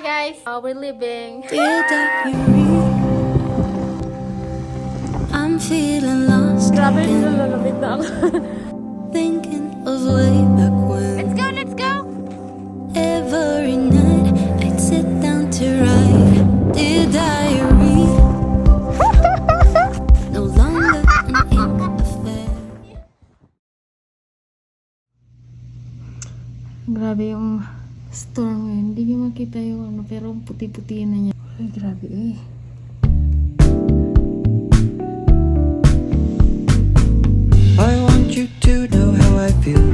guys, we're leaving. Dear diary, I'm feeling lost Grabe again, yung lalamig na ako. thinking of way back when. Let's go, let's go! Every night I'd sit down to write. Dear diary, no longer an ink affair. Grabe yung storm ngayon. Hindi ko makita yung ano, pero puti-puti na niya. Ay, grabe eh. I want you to know how I feel.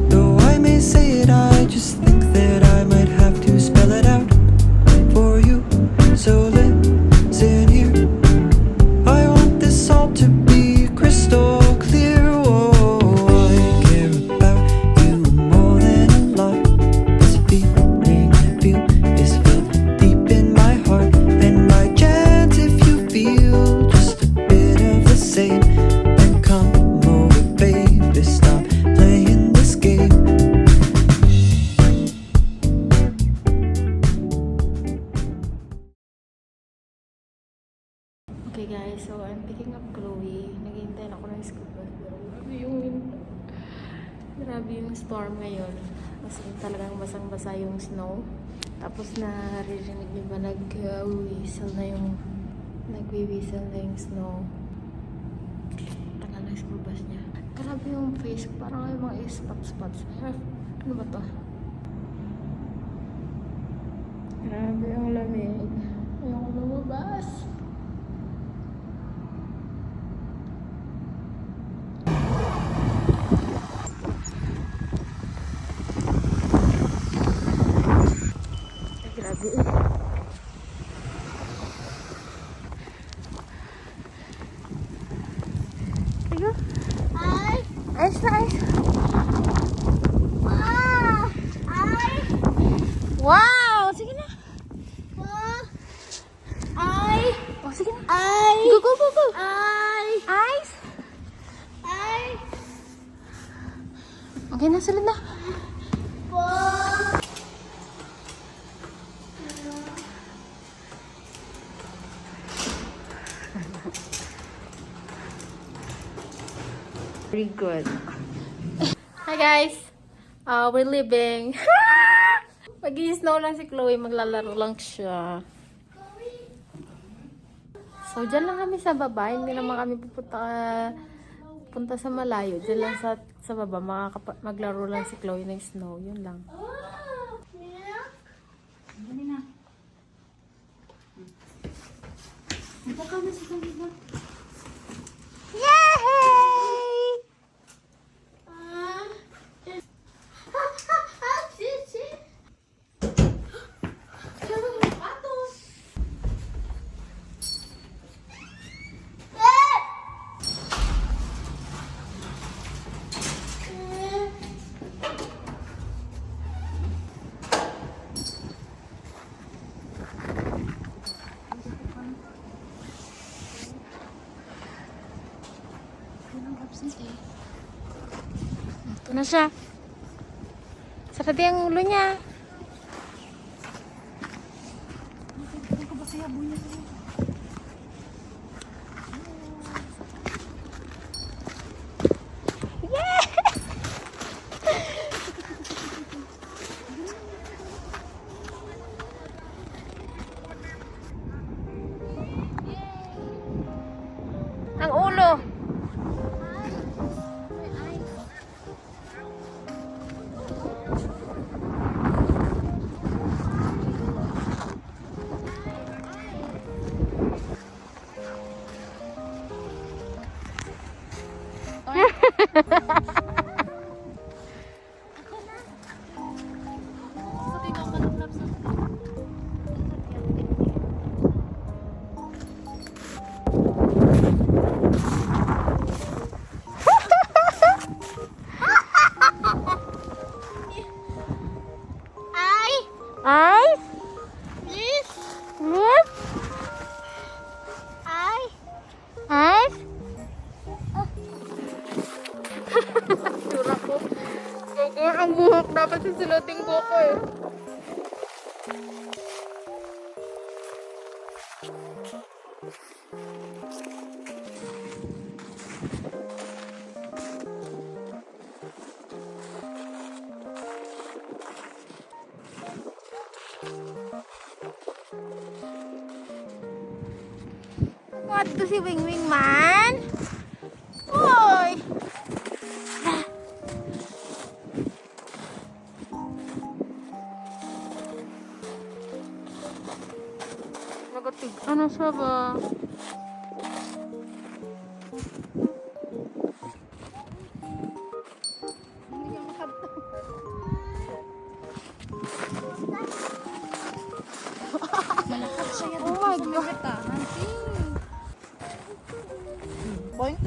Though I may say it, I just think that I might have to spell it out for you. So listen here. I want this all to be crystal clear. Oh, I care about you more than a lot. This feeling I feel is felt deep in my heart. And by chance, if you feel just a bit of the same, then come over, baby, stop playing this game. Okay guys, so I'm picking up Chloe. Naghihintay na ako ng school bus. Pero grabe yung wind. Grabe yung storm ngayon. Kasi talagang basang-basa yung snow. Tapos naririnig niyo ba nag-whistle na yung snow. Tagal na yung school bus niya. Grabe yung face ko. Parang may mga spots. Ano ba to? Grabe ang lamig. Ayoko lumabas. Grabe eh. Sige. Ayos na ayos. Wow! Sige na. Oh, sige na. Go. Ayos. Okay na, sunod na. Very good. Hi guys! We're leaving. Mag-i-snow lang si Chloe. Maglalaro lang siya. So, dyan lang kami sa baba. Hindi naman kami pupunta sa malayo. Dyan lang sa baba. Maglaro lang si Chloe ng snow. Yun lang. Yay! Ito na siya. Sarap yung ulo niya. Ang ulo. Ice? Lift? Ice? Sura ko. Ang buhok. Dapat susulotin ko ko eh. What to si Wing Wing man? Uy! Nagatig. Ano siya ba? Oh my God. Boing.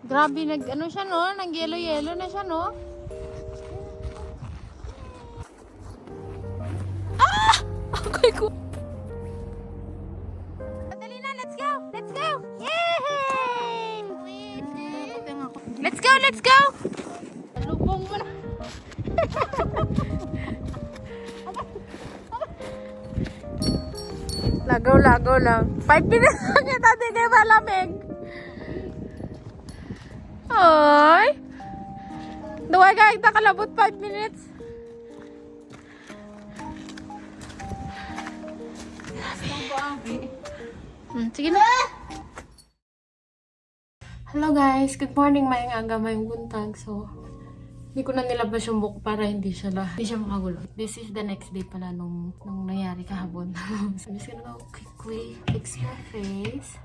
Grabe, ano siya no? Nag yellow na siya no? Ah! Okay ko. Dali na, let's go! Let's go! Yay! Let's go, let's go! Lubong mo na. Lagaw lang. 5 minutes lang yan, dati kayo malamig. Ay! Duway kahit nakalabot 5 minutes. Sige na. Hello guys, good morning, mayang aga, mayang buntag. So, hindi ko na nilabas yung buhok para hindi siya makagulo. This is the next day pala nung nangyari kahapon. So, I'm just gonna go quickly fix my face.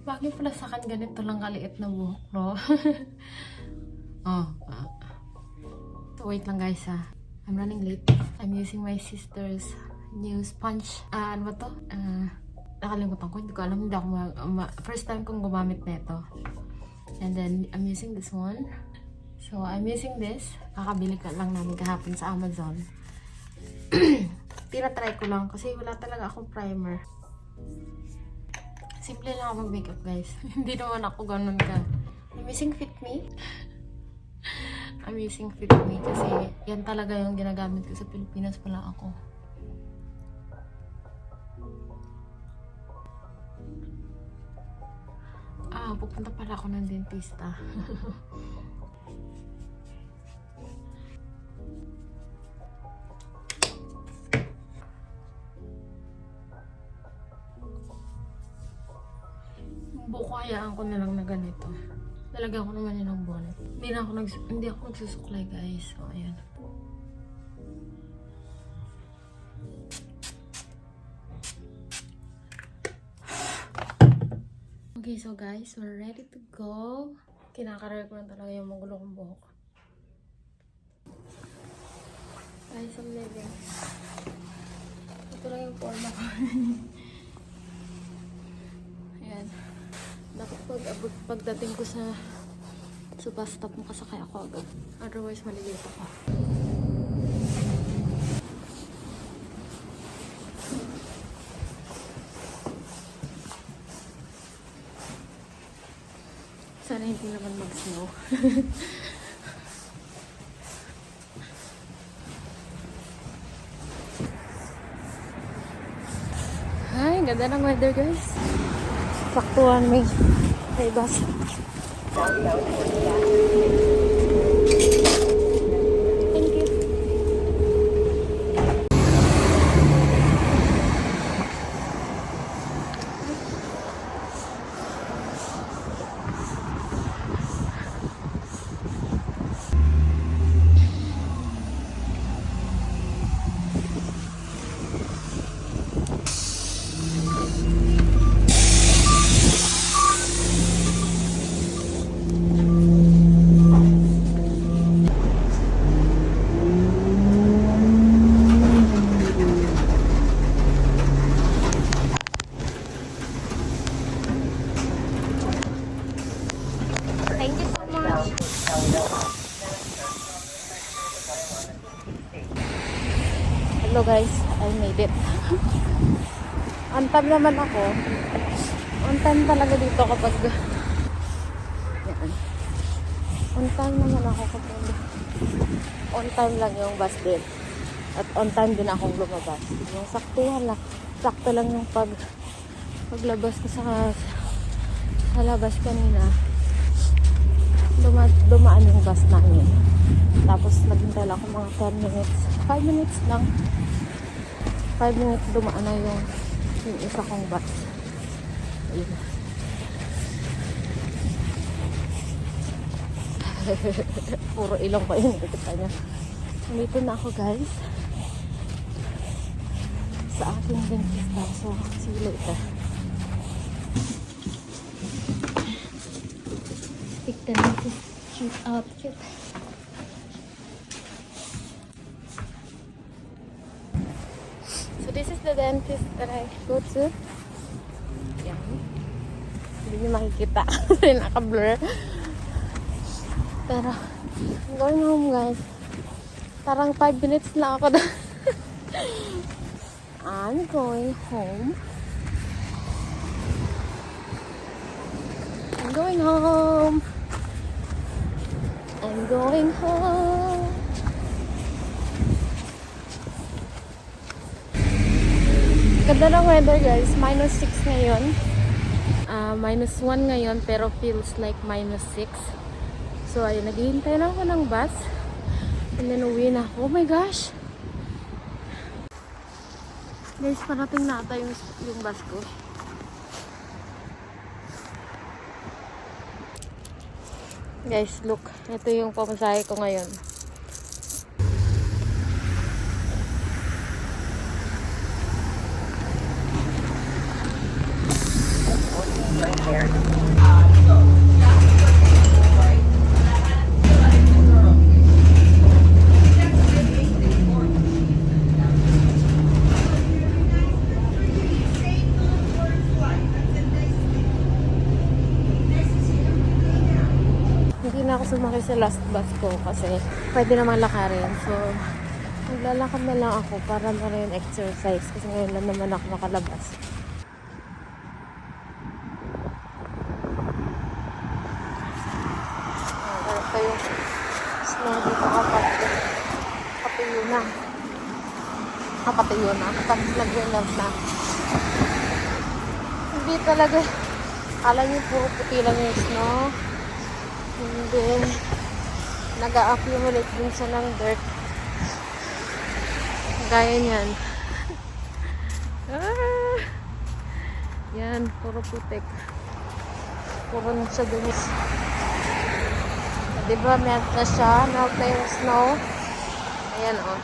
Bakit pala sa akin ganito lang kaliit na buhok, no? So, wait lang guys ha. I'm running late. I'm using my sister's new sponge. Ano ba to? Nakalimutan ko. Hindi ko alam. Hindi ako first time kong gumamit na ito. And then, I'm using this one. So, I'm using this. Kakabili ka lang namin kahapon sa Amazon. Tinatry ko lang kasi wala talaga akong primer. Simple lang ako mag-makeup, guys. Hindi naman ako ganun ka. I'm using Fit Me. I'm using Fit Me kasi yan talaga yung ginagamit ko sa Pilipinas pa lang ako. Pupunta pala ako ng dentista. Buko hayaan ko na lang na ganito. Lalagyan ko naman yun ng bonnet. Hindi ako nagsusuklay guys. So, ayan. Okay, so guys, we're ready to go. Kinakarar ko na talaga yung magulo kong buhok. Guys, I'm living. Ito lang yung forma ko. Ayan. Dapat pagdating ko sa bus stop, makasakay ako agad. Otherwise, malilito ako. Sana hindi naman mag-snow. Ay, ganda ng weather guys. Saktuhan may bus. Thank you. Thank you so much. Hello guys, I made it. On time naman ako. On time talaga dito kapag yan. On time naman ako kapag on time lang yung bus din. At on time din akong lumabas. Yung saktuhan lang. Sakto lang yung paglabas ko sa labas kanina. Dumaan yung bus namin. Tapos naghintay lang ako mga 10 minutes. 5 minutes lang. 5 minutes dumaan na yung isa kong bus. Ayun. Puro ilong pa yun. Nakikita niya. Nandito na ako guys. Sa aking dentista. So, see you later. Pick the dentist cute outfit. So, this is the dentist that I go to. Yan. Hindi niyo makikita. Kasi naka-blur. Pero, I'm going home guys. Parang 5 minutes lang ako na. I'm going home. I'm going home. I'm going home. Ganda ng weather guys. -6 ngayon. -1 ngayon pero feels like -6. So ayun, naghihintay na ako ng bus. And then uwi na ako. Oh my gosh! Guys, parating na ata yung bus ko. Guys, look. Ito yung pamasahe ko ngayon. Hindi na ako sumakay sa last bus ko kasi pwede naman lakarin. So, maglalakad na lang ako para na rin exercise kasi ngayon lang naman ako nakalabas. Ito yung snow dito kapag patuyo na. Patuyo na. Kapag nag-windows na. Hindi talaga. Kala niyo puro puti lang yung snow. Hindi. Nag-a-accumulate din siya ng dirt. Gaya niyan. Yan. Puro putik. Puro na siya dun. Diba, melt na siya. Melt na yung snow. Ayan, oh.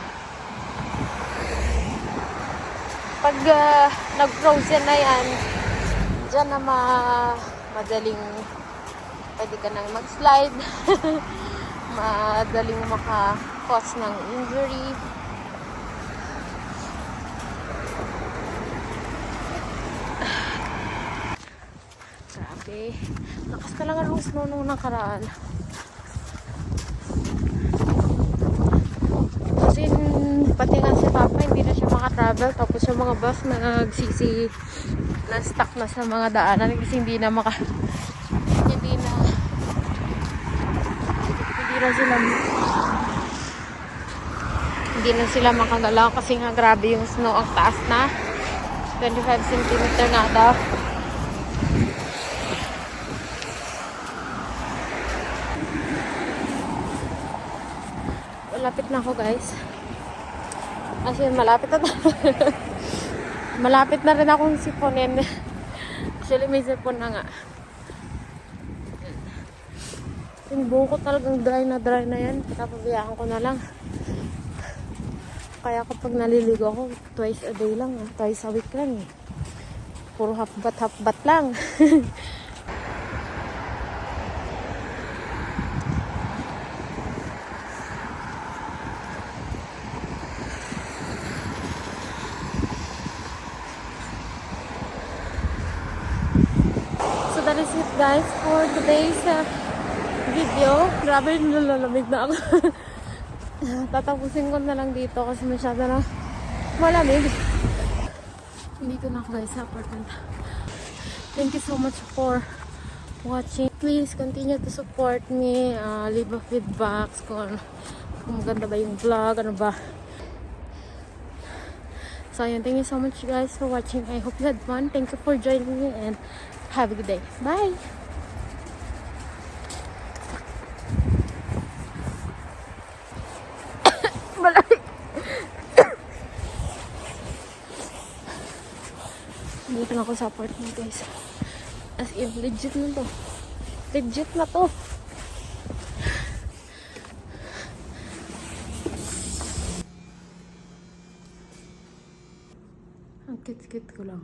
Pag nag-frozen na yan, dyan na madaling pwede ka nang mag-slide. Madaling maka-cause ng injury. Grabe. Lakas talaga ng snow nung nakaraan. Kasi pati nga si Papa hindi na siya maka-travel. Tapos yung mga bus na-stuck na sa mga daanan kasi hindi na sila makagalaw kasi nga grabe yung snow, ang taas na 25 cm na daw. Malapit na ako guys, as in malapit na malapit na rin akong siponin. Actually may sipon na nga. Yung buhok ko talagang dry na yan. Pinapabayaan ko na lang. Kaya kapag naliligo ako, twice a day lang. Twice a week lang. Puro half-bat lang. So that is it guys for today's video. Grabe, nalalamig na ako. Tatapusin ko na lang dito kasi masyado na malamig. Dito na ako guys sa apartment. Thank you so much for watching. Please continue to support me. Leave a feedback kung maganda ba yung vlog, ano ba. So ayun, thank you so much guys for watching. I hope you had fun. Thank you for joining me and have a good day. Bye! Dito na ako sa apartment guys. As in, legit na to. Legit na to. Ang cute-cute ko lang.